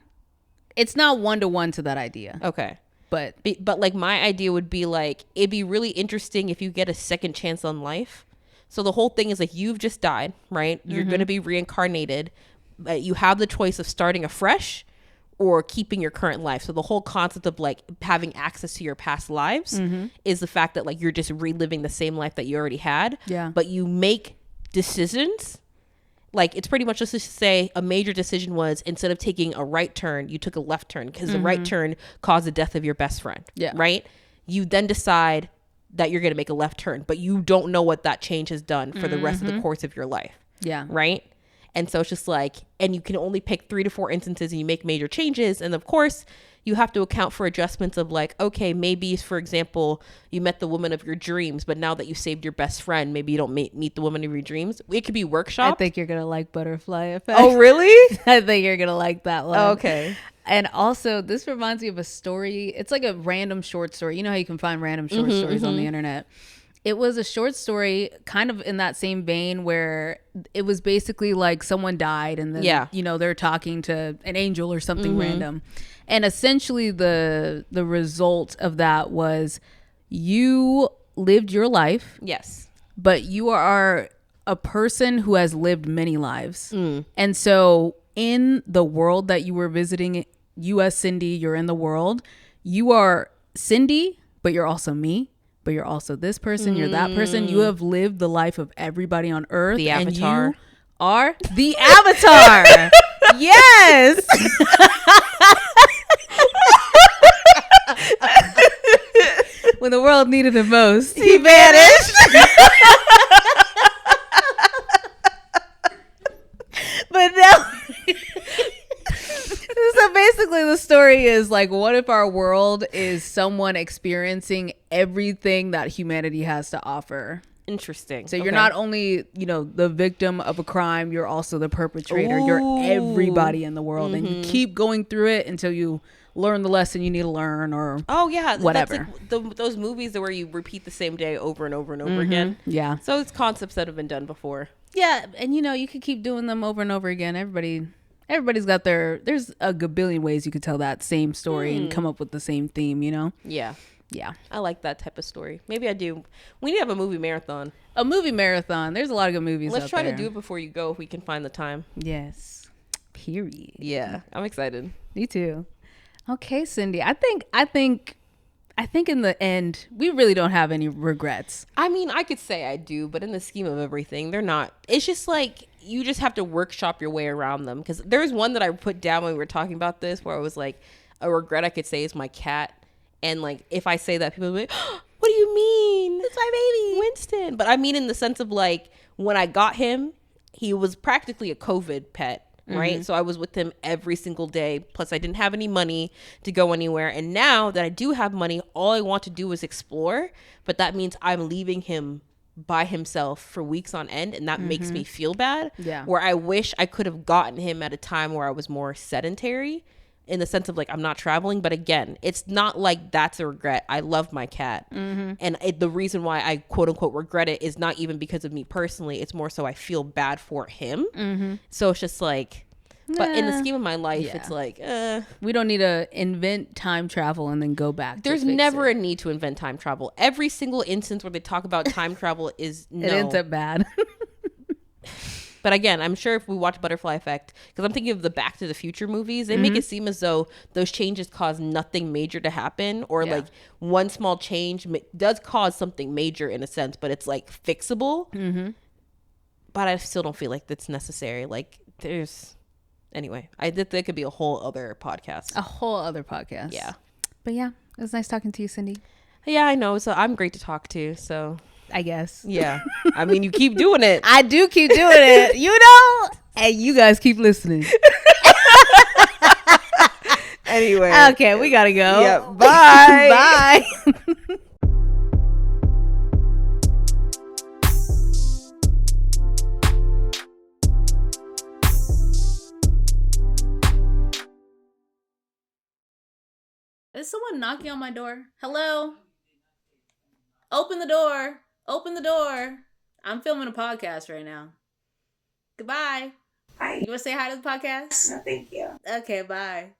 It's not 1-to-1 to that idea. okay. But But like my idea would be like, it'd be really interesting if you get a second chance on life. So the whole thing is like, you've just died, right? You're going to be reincarnated. But you have the choice of starting afresh or keeping your current life. So the whole concept of like having access to your past lives is the fact that like you're just reliving the same life that you already had. Yeah. But you make decisions. Like it's pretty much just to say a major decision was instead of taking a right turn, you took a left turn because the right turn caused the death of your best friend. Yeah. Right. You then decide that you're going to make a left turn, but you don't know what that change has done for the rest of the course of your life. yeah. Right. And so it's just like, and you can only pick 3 to 4 instances and you make major changes. And of course, you have to account for adjustments of like, okay, maybe, for example, you met the woman of your dreams, but now that you saved your best friend, maybe you don't meet the woman of your dreams. It could be workshopped. I think you're going to like Butterfly Effect. Oh, really? I think you're going to like that one. Okay. And also, this reminds me of a story. It's like a random short story. You know how you can find random short stories on the internet? It was a short story kind of in that same vein where it was basically like someone died and then, they're talking to an angel or something random. And essentially the result of that was you lived your life. Yes. But you are a person who has lived many lives. And so in the world that you were visiting, you as Cindy, you're in the world. You are Cindy, but you're also me. But you're also this person, you're that person. You have lived the life of everybody on earth. The Avatar. And you are the Avatar. Yes. When the world needed him most, he vanished. But now, so basically the story is like, what if our world is someone experiencing everything that humanity has to offer? Interesting. So you're not only, the victim of a crime, you're also the perpetrator. Ooh. You're everybody in the world. And you keep going through it until you learn the lesson you need to learn or whatever. That's like those movies where you repeat the same day over and over and over again. Yeah. So it's concepts that have been done before. Yeah. And, you could keep doing them over and over again. Everybody's got there's a gabillion ways you could tell that same story and come up with the same theme, Yeah. Yeah. I like that type of story. Maybe I do. We need to have a movie marathon. A movie marathon. There's a lot of good movies Let's out try there. to do it before you go if we can find the time. Yes. Period. Yeah. I'm excited. Me too. Okay, Cindy. I think in the end, we really don't have any regrets. I mean, I could say I do, but in the scheme of everything, they're not. It's just like you just have to workshop your way around them. Because there's one that I put down when we were talking about this where I was like, a regret I could say is my cat. And like, if I say that, people will be like, oh, what do you mean? It's my baby, Winston. But I mean in the sense of like, when I got him, he was practically a COVID pet. Right. So I was with him every single day. Plus I didn't have any money to go anywhere. And now that I do have money, all I want to do is explore. But that means I'm leaving him by himself for weeks on end. And that makes me feel bad. Yeah. Where I wish I could have gotten him at a time where I was more sedentary. in the sense of like I'm not traveling. But again, it's not like that's a regret. I love my cat, and the reason why I quote unquote regret it is not even because of me personally. It's more so I feel bad for him. So it's just like, but in the scheme of my life, it's like we don't need to invent time travel and then go back. There's never a need to invent time travel. Every single instance where they talk about time travel is no. It ends up bad. But again, I'm sure if we watch Butterfly Effect, because I'm thinking of the Back to the Future movies, they make it seem as though those changes cause nothing major to happen, or like one small change does cause something major in a sense, but it's like fixable. But I still don't feel like that's necessary. Like anyway, that could be a whole other podcast. Yeah. But yeah, it was nice talking to you, Cindy. Yeah, I know. So I'm great to talk to. So I guess. Yeah. I mean, you keep doing it. I do keep doing it. You know? And you guys keep listening. Anyway. Okay, we gotta go. Yeah. Bye. Bye. Is someone knocking on my door? Hello? Open the door. Open the door. I'm filming a podcast right now. Goodbye. Bye. You want to say hi to the podcast? No, thank you. Okay, bye.